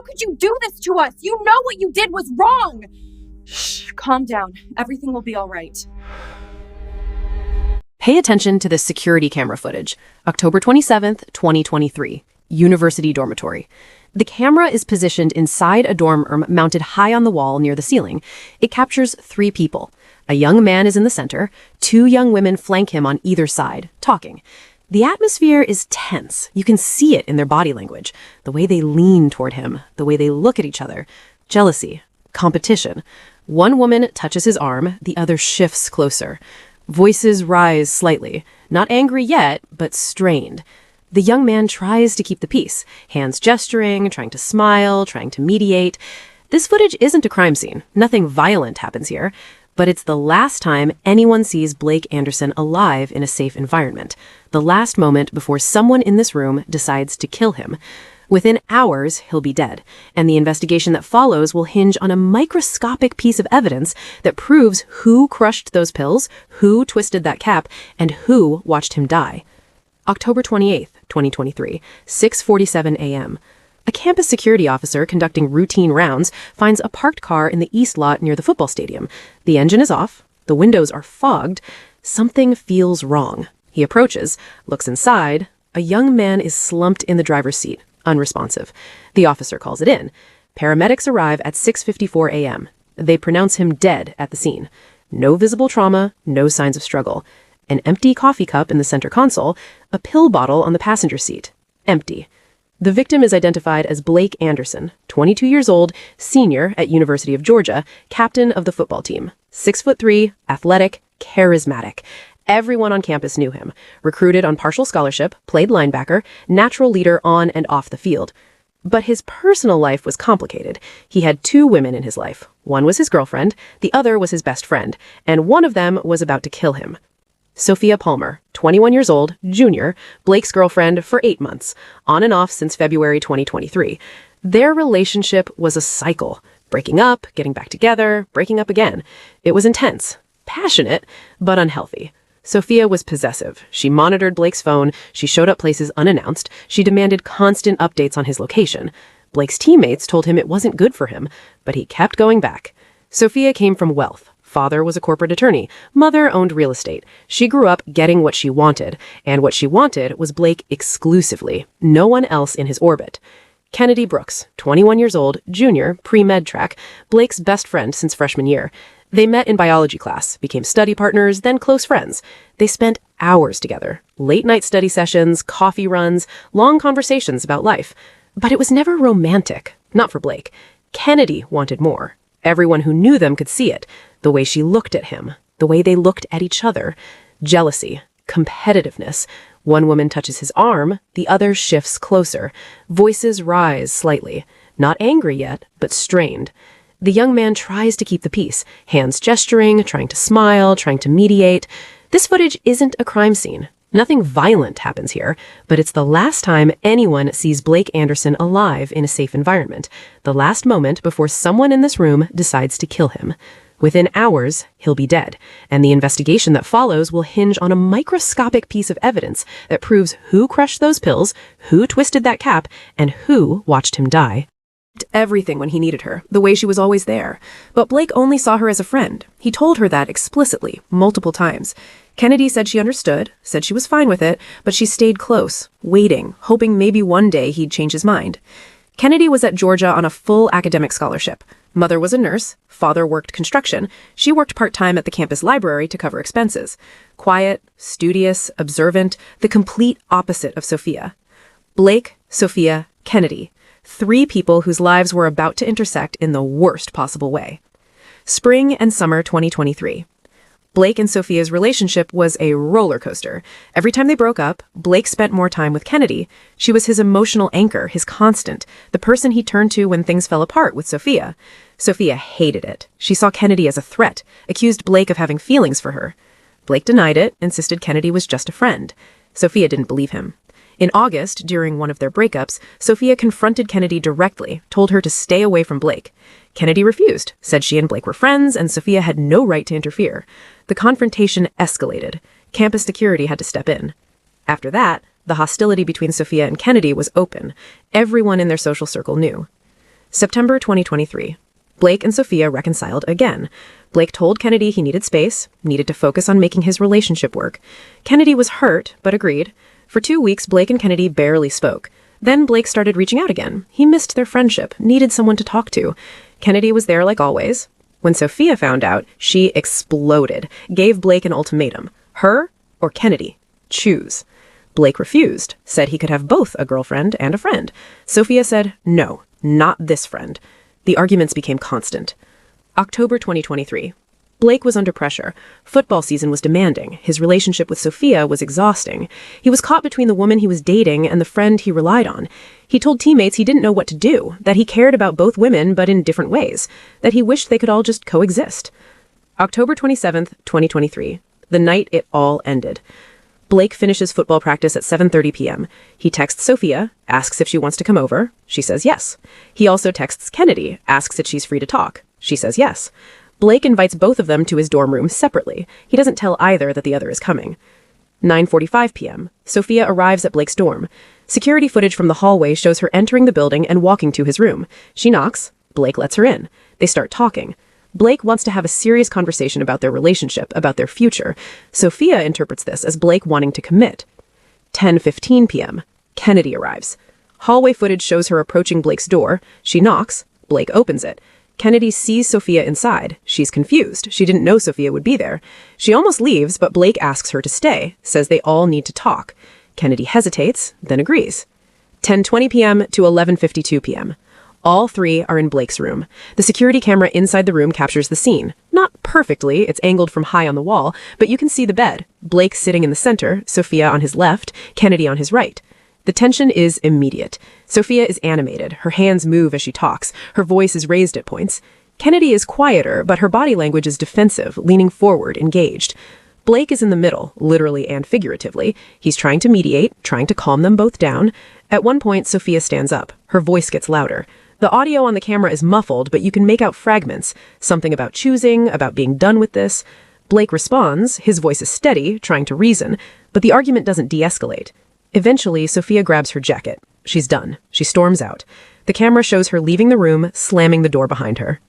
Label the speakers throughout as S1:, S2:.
S1: could you do this to us? You know what you did was wrong! Shh, calm down. Everything will be all right.
S2: Pay attention to this security camera footage. October 27th, 2023. University dormitory. The camera is positioned inside a dorm room mounted high on the wall near the ceiling. It captures 3 people. A young man is in the center. 2 young women flank him on either side, talking. The atmosphere is tense. You can see it in their body language. The way they lean toward him, the way they look at each other. Jealousy, competition. One woman touches his arm, the other shifts closer. Voices rise slightly. Not angry yet, but strained. The young man tries to keep the peace, hands gesturing, trying to smile, trying to mediate. This footage isn't a crime scene. Nothing violent happens here. But it's the last time anyone sees Blake Anderson alive in a safe environment. The last moment before someone in this room decides to kill him. Within hours, he'll be dead, and the investigation that follows will hinge on a microscopic piece of evidence that proves who crushed those pills, who twisted that cap, and who watched him die. October 28th, 2023, 6:47 a.m. A campus security officer conducting routine rounds finds a parked car in the east lot near the football stadium. The engine is off. The windows are fogged. Something feels wrong. He approaches, looks inside. A young man is slumped in the driver's seat, unresponsive. The officer calls it in. Paramedics arrive at 6:54 a.m. They pronounce him dead at the scene. No visible trauma, no signs of struggle. An empty coffee cup in the center console, a pill bottle on the passenger seat. Empty. The victim is identified as Blake Anderson, 22 years old, senior at University of Georgia, captain of the football team. 6'3", athletic, charismatic. Everyone on campus knew him. Recruited on partial scholarship, played linebacker, natural leader on and off the field. But his personal life was complicated. He had 2 women in his life. One was his girlfriend, the other was his best friend, and one of them was about to kill him. Sophia Palmer, 21 years old, junior, Blake's girlfriend for 8 months, on and off since February 2023. Their relationship was a cycle, breaking up, getting back together, breaking up again. It was intense, passionate, but unhealthy. Sophia was possessive. She monitored Blake's phone, she showed up places unannounced, she demanded constant updates on his location. Blake's teammates told him it wasn't good for him, but he kept going back. Sophia came from wealth. Father was a corporate attorney. Mother owned real estate. She grew up getting what she wanted, and what she wanted was Blake exclusively, no one else in his orbit. Kennedy Brooks, 21 years old, junior, pre-med track, Blake's best friend since freshman year. They met in biology class, became study partners, then close friends. They spent hours together, late-night study sessions, coffee runs, long conversations about life. But it was never romantic, not for Blake. Kennedy wanted more. Everyone who knew them could see it. The way she looked at him, the way they looked at each other. Jealousy, competitiveness. One woman touches his arm, the other shifts closer. Voices rise slightly. Not angry yet, but strained. The young man tries to keep the peace, hands gesturing, trying to smile, trying to mediate. This footage isn't a crime scene. Nothing violent happens here, but it's the last time anyone sees Blake Anderson alive in a safe environment. The last moment before someone in this room decides to kill him. Within hours, he'll be dead, and the investigation that follows will hinge on a microscopic piece of evidence that proves who crushed those pills, who twisted that cap, and who watched him die. Everything when he needed her, the way she was always there. But Blake only saw her as a friend. He told her that explicitly, multiple times. Kennedy said she understood, said she was fine with it, but she stayed close, waiting, hoping maybe one day he'd change his mind. Kennedy was at Georgia on a full academic scholarship. Mother was a nurse, father worked construction. She worked part-time at the campus library to cover expenses. Quiet, studious, observant, the complete opposite of Sophia. Blake, Sophia, Kennedy. 3 people whose lives were about to intersect in the worst possible way. Spring and summer 2023. Blake and Sophia's relationship was a roller coaster. Every time they broke up, Blake spent more time with Kennedy. She was his emotional anchor, his constant, the person he turned to when things fell apart with Sophia. Sophia hated it. She saw Kennedy as a threat, accused Blake of having feelings for her. Blake denied it, insisted Kennedy was just a friend. Sophia didn't believe him. In August, during one of their breakups, Sophia confronted Kennedy directly, told her to stay away from Blake. Kennedy refused, said she and Blake were friends, and Sophia had no right to interfere. The confrontation escalated. Campus security had to step in. After that, the hostility between Sophia and Kennedy was open. Everyone in their social circle knew. September 2023. Blake and Sophia reconciled again. Blake told Kennedy he needed space, needed to focus on making his relationship work. Kennedy was hurt, but agreed. For 2 weeks, Blake and Kennedy barely spoke. Then Blake started reaching out again. He missed their friendship, needed someone to talk to. Kennedy was there like always. When Sophia found out, she exploded, gave Blake an ultimatum. Her or Kennedy? Choose. Blake refused, said he could have both a girlfriend and a friend. Sophia said, no, not this friend. The arguments became constant. October 2023. Blake was under pressure. Football season was demanding. His relationship with Sophia was exhausting. He was caught between the woman he was dating and the friend he relied on. He told teammates he didn't know what to do, that he cared about both women but in different ways, that he wished they could all just coexist. October 27th, 2023. The night it all ended. Blake finishes football practice at 7:30 p.m. He texts Sophia, asks if she wants to come over. She says yes. He also texts Kennedy, asks if she's free to talk. She says yes. Blake invites both of them to his dorm room separately. He doesn't tell either that the other is coming. 9:45 p.m. Sophia arrives at Blake's dorm. Security footage from the hallway shows her entering the building and walking to his room. She knocks. Blake lets her in. They start talking. Blake wants to have a serious conversation about their relationship, about their future. Sophia interprets this as Blake wanting to commit. 10:15 p.m. Kennedy arrives. Hallway footage shows her approaching Blake's door. She knocks. Blake opens it. Kennedy sees Sophia inside. She's confused. She didn't know Sophia would be there. She almost leaves, but Blake asks her to stay, says they all need to talk. Kennedy hesitates, then agrees. 10:20 p.m. to 11:52 p.m. All three are in Blake's room. The security camera inside the room captures the scene. Not perfectly, it's angled from high on the wall, but you can see the bed. Blake sitting in the center, Sophia on his left, Kennedy on his right. The tension is immediate. Sophia is animated. Her hands move as she talks. Her voice is raised at points. Kennedy is quieter, but her body language is defensive, leaning forward, engaged. Blake is in the middle, literally and figuratively. He's trying to mediate, trying to calm them both down. At one point, Sophia stands up. Her voice gets louder. The audio on the camera is muffled, but you can make out fragments. Something about choosing, about being done with this. Blake responds. His voice is steady, trying to reason, but the argument doesn't de-escalate. Eventually, Sophia grabs her jacket. She's done. She storms out. The camera shows her leaving the room, slamming the door behind her.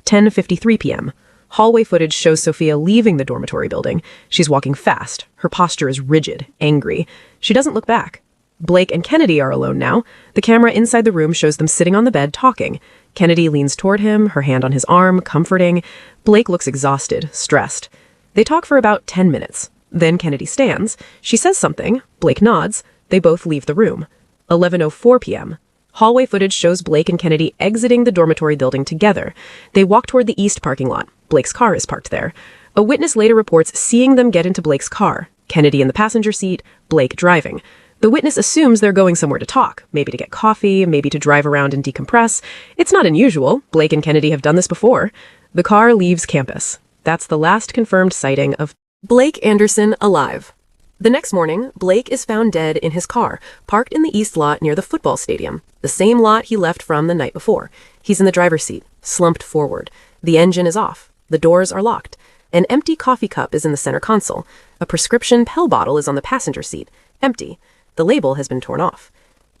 S2: 10:53 p.m. Hallway footage shows Sophia leaving the dormitory building. She's walking fast. Her posture is rigid, angry. She doesn't look back. Blake and Kennedy are alone now. The camera inside the room shows them sitting on the bed talking. Kennedy leans toward him, her hand on his arm, comforting. Blake looks exhausted, stressed. They talk for about 10 minutes. Then Kennedy stands. She says something. Blake nods. They both leave the room. 11:04 p.m. Hallway footage shows Blake and Kennedy exiting the dormitory building together. They walk toward the east parking lot. Blake's car is parked there. A witness later reports seeing them get into Blake's car. Kennedy in the passenger seat, Blake driving. The witness assumes they're going somewhere to talk, maybe to get coffee, maybe to drive around and decompress. It's not unusual. Blake and Kennedy have done this before. The car leaves campus. That's the last confirmed sighting of Blake Anderson alive. The next morning, Blake is found dead in his car, parked in the east lot near the football stadium, the same lot he left from the night before. He's in the driver's seat, slumped forward. The engine is off. The doors are locked. An empty coffee cup is in the center console. A prescription pill bottle is on the passenger seat, empty. The label has been torn off.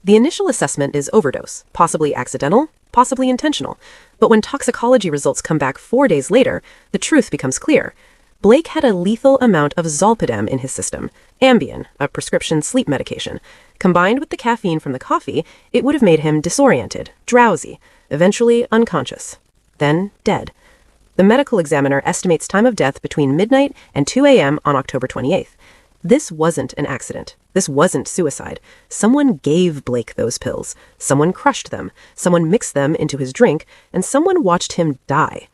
S2: The initial assessment is overdose, possibly accidental, possibly intentional. But when toxicology results come back 4 days later, the truth becomes clear. Blake had a lethal amount of zolpidem in his system, Ambien, a prescription sleep medication. Combined with the caffeine from the coffee, it would have made him disoriented, drowsy, eventually unconscious, then dead. The medical examiner estimates time of death between midnight and 2 a.m. on October 28th. This wasn't an accident. This wasn't suicide. Someone gave Blake those pills. Someone crushed them. Someone mixed them into his drink, and someone watched him die.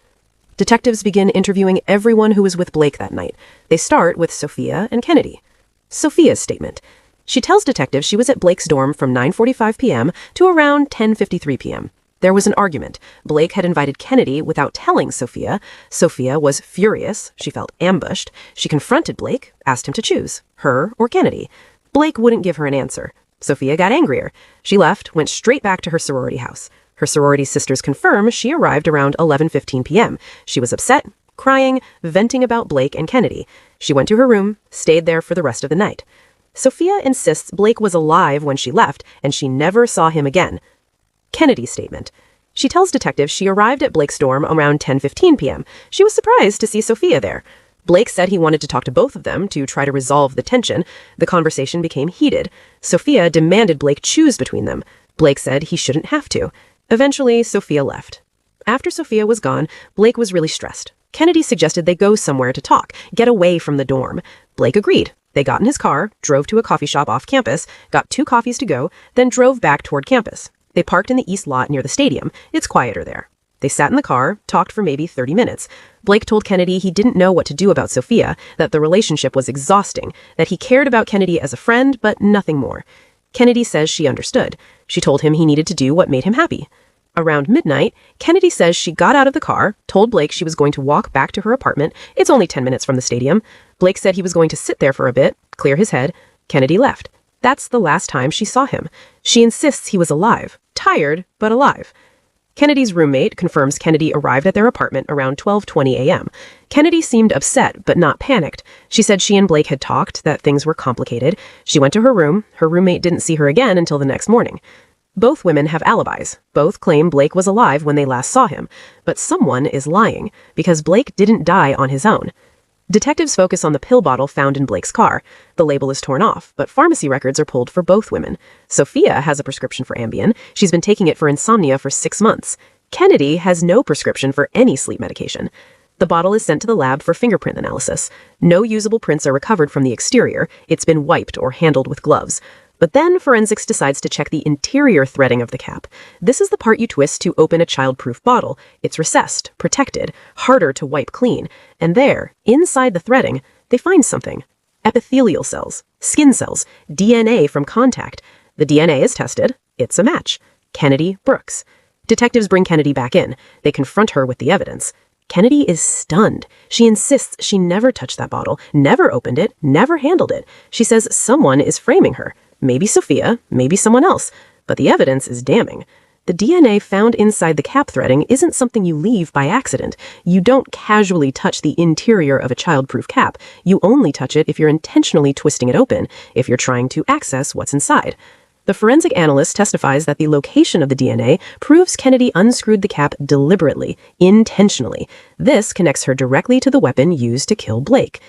S2: Detectives begin interviewing everyone who was with Blake that night. They start with Sophia and Kennedy. Sophia's statement. She tells detectives she was at Blake's dorm from 9:45 p.m. to around 10:53 p.m. There was an argument. Blake had invited Kennedy without telling Sophia. Sophia was furious. She felt ambushed. She confronted Blake, asked him to choose, her or Kennedy. Blake wouldn't give her an answer. Sophia got angrier. She left, went straight back to her sorority house. Her sorority sisters confirm she arrived around 11:15 p.m. She was upset, crying, venting about Blake and Kennedy. She went to her room, stayed there for the rest of the night. Sophia insists Blake was alive when she left, and she never saw him again. Kennedy's statement. She tells detectives she arrived at Blake's dorm around 10:15 p.m. She was surprised to see Sophia there. Blake said he wanted to talk to both of them to try to resolve the tension. The conversation became heated. Sophia demanded Blake choose between them. Blake said he shouldn't have to. Eventually, Sophia left. After Sophia was gone, Blake was really stressed. Kennedy suggested they go somewhere to talk, get away from the dorm. Blake agreed. They got in his car, drove to a coffee shop off campus, got 2 coffees to go, then drove back toward campus. They parked in the east lot near the stadium. It's quieter there. They sat in the car, talked for maybe 30 minutes. Blake told Kennedy he didn't know what to do about Sophia, that the relationship was exhausting, that he cared about Kennedy as a friend, but nothing more. Kennedy says she understood. She told him he needed to do what made him happy. Around midnight, Kennedy says she got out of the car, told Blake she was going to walk back to her apartment. It's only 10 minutes from the stadium. Blake said he was going to sit there for a bit, clear his head. Kennedy left. That's the last time she saw him. She insists he was alive. Tired, but alive. Kennedy's roommate confirms Kennedy arrived at their apartment around 12:20 a.m. Kennedy seemed upset, but not panicked. She said she and Blake had talked, that things were complicated. She went to her room. Her roommate didn't see her again until the next morning. Both women have alibis. Both claim Blake was alive when they last saw him. But someone is lying, because Blake didn't die on his own. Detectives focus on the pill bottle found in Blake's car. The label is torn off, but pharmacy records are pulled for both women. Sophia has a prescription for Ambien. She's been taking it for insomnia for 6 months. Kennedy has no prescription for any sleep medication. The bottle is sent to the lab for fingerprint analysis. No usable prints are recovered from the exterior. It's been wiped or handled with gloves. But then forensics decides to check the interior threading of the cap. This is the part you twist to open a child-proof bottle. It's recessed, protected, harder to wipe clean. And there, inside the threading, they find something. Epithelial cells, skin cells, DNA from contact. The DNA is tested. It's a match. Kennedy Brooks. Detectives bring Kennedy back in. They confront her with the evidence. Kennedy is stunned. She insists she never touched that bottle, never opened it, never handled it. She says someone is framing her. Maybe Sophia, maybe someone else, but the evidence is damning. The DNA found inside the cap threading isn't something you leave by accident. You don't casually touch the interior of a child-proof cap. You only touch it if you're intentionally twisting it open, if you're trying to access what's inside. The forensic analyst testifies that the location of the DNA proves Kennedy unscrewed the cap deliberately, intentionally. This connects her directly to the weapon used to kill Blake.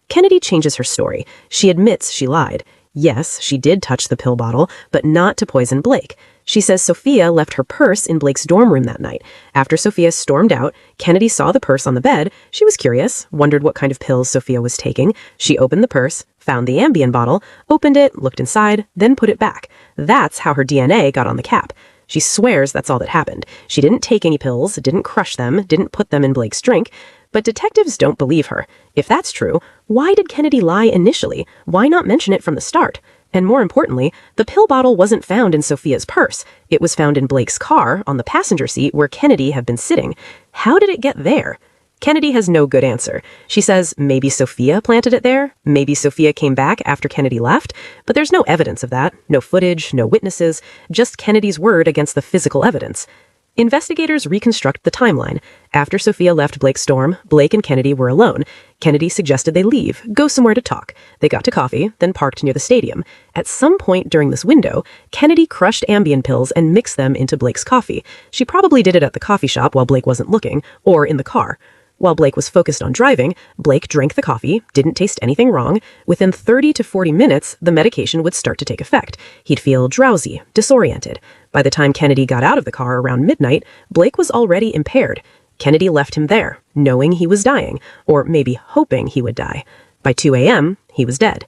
S2: Kennedy changes her story. She admits she lied. Yes, she did touch the pill bottle, but not to poison Blake. She says Sophia left her purse in Blake's dorm room that night. After Sophia stormed out, Kennedy saw the purse on the bed. She was curious, wondered what kind of pills Sophia was taking. She opened the purse, found the Ambien bottle, opened it, looked inside, then put it back. That's how her DNA got on the cap. She swears that's all that happened. She didn't take any pills, didn't crush them, didn't put them in Blake's drink. But detectives don't believe her. If that's true, why did Kennedy lie initially? Why not mention it from the start? And more importantly, the pill bottle wasn't found in Sophia's purse. It was found in Blake's car, on the passenger seat where Kennedy had been sitting. How did it get there? Kennedy has no good answer. She says maybe Sophia planted it there, maybe Sophia came back after Kennedy left, but there's no evidence of that, no footage, no witnesses, just Kennedy's word against the physical evidence. Investigators reconstruct the timeline. After Sophia left Blake's dorm, Blake and Kennedy were alone. Kennedy suggested they leave, go somewhere to talk. They got to coffee, then parked near the stadium. At some point during this window, Kennedy crushed Ambien pills and mixed them into Blake's coffee. She probably did it at the coffee shop while Blake wasn't looking, or in the car. While Blake was focused on driving, Blake drank the coffee, didn't taste anything wrong. Within 30 to 40 minutes, the medication would start to take effect. He'd feel drowsy, disoriented. By the time Kennedy got out of the car around midnight, Blake was already impaired. Kennedy left him there, knowing he was dying, or maybe hoping he would die. By 2 a.m., he was dead.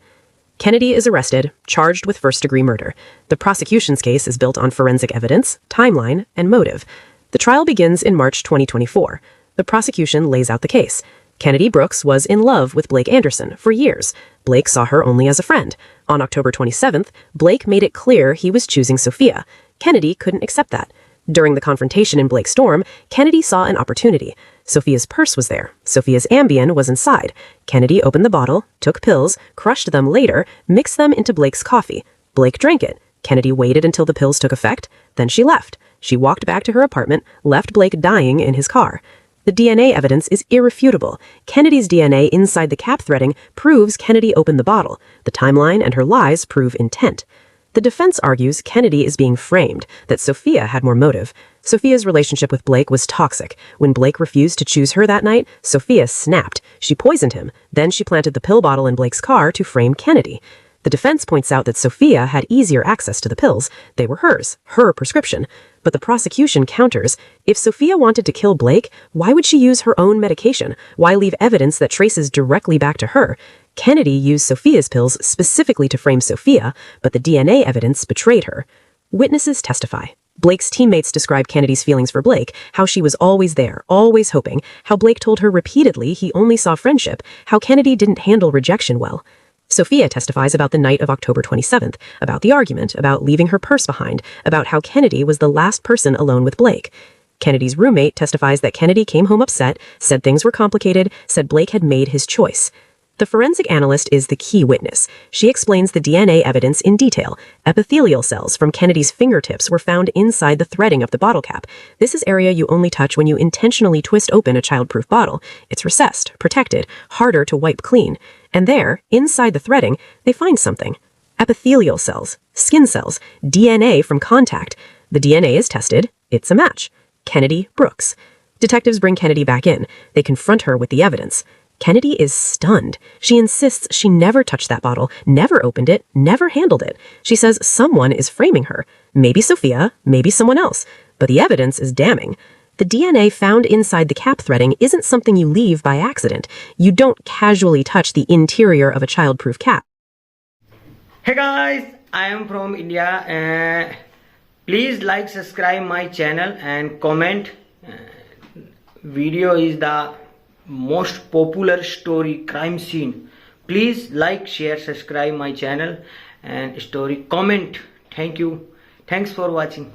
S2: Kennedy is arrested, charged with first-degree murder. The prosecution's case is built on forensic evidence, timeline, and motive. The trial begins in March 2024. The prosecution lays out the case. Kennedy Brooks was in love with Blake Anderson for years. Blake saw her only as a friend. On October 27th, Blake made it clear he was choosing Sophia. Kennedy couldn't accept that. During the confrontation in Blake's dorm, Kennedy saw an opportunity. Sophia's purse was there. Sophia's Ambien was inside. Kennedy opened the bottle, took pills, crushed them later, mixed them into Blake's coffee. Blake drank it. Kennedy waited until the pills took effect. Then she left. She walked back to her apartment, left Blake dying in his car. The DNA evidence is irrefutable. Kennedy's DNA inside the cap threading proves Kennedy opened the bottle. The timeline and her lies prove intent. The defense argues Kennedy is being framed, that Sophia had more motive. Sophia's relationship with Blake was toxic. When Blake refused to choose her that night, Sophia snapped. She poisoned him. Then she planted the pill bottle in Blake's car to frame Kennedy. The defense points out that Sophia had easier access to the pills. They were hers, her prescription. But the prosecution counters. If Sophia wanted to kill Blake, why would she use her own medication? Why leave evidence that traces directly back to her? Kennedy used Sophia's pills specifically to frame Sophia, but the DNA evidence betrayed her. Witnesses testify. Blake's teammates describe Kennedy's feelings for Blake, how she was always there, always hoping, how Blake told her repeatedly he only saw friendship, how Kennedy didn't handle rejection well. Sophia testifies about the night of October 27th, about the argument, about leaving her purse behind, about how Kennedy was the last person alone with Blake. Kennedy's roommate testifies that Kennedy came home upset, said things were complicated, said Blake had made his choice. The forensic analyst is the key witness. She explains the DNA evidence in detail. Epithelial cells from Kennedy's fingertips were found inside the threading of the bottle cap. This is area you only touch when you intentionally twist open a child-proof bottle. It's recessed, protected, harder to wipe clean. And there, inside the threading, they find something. Epithelial cells, skin cells, DNA from contact. The DNA is tested. It's a match. Kennedy Brooks. Detectives bring Kennedy back in. They confront her with the evidence. Kennedy is stunned. She insists she never touched that bottle, never opened it, never handled it. She says someone is framing her. Maybe Sophia, maybe someone else. But the evidence is damning. The DNA found inside the cap threading isn't something you leave by accident. You don't casually touch the interior of a child-proof cap.
S3: Hey guys, I am from India. Please like, subscribe my channel and comment. Video is the most popular story crime scene. Please like, share, subscribe my channel and story comment. Thank you. Thanks for watching.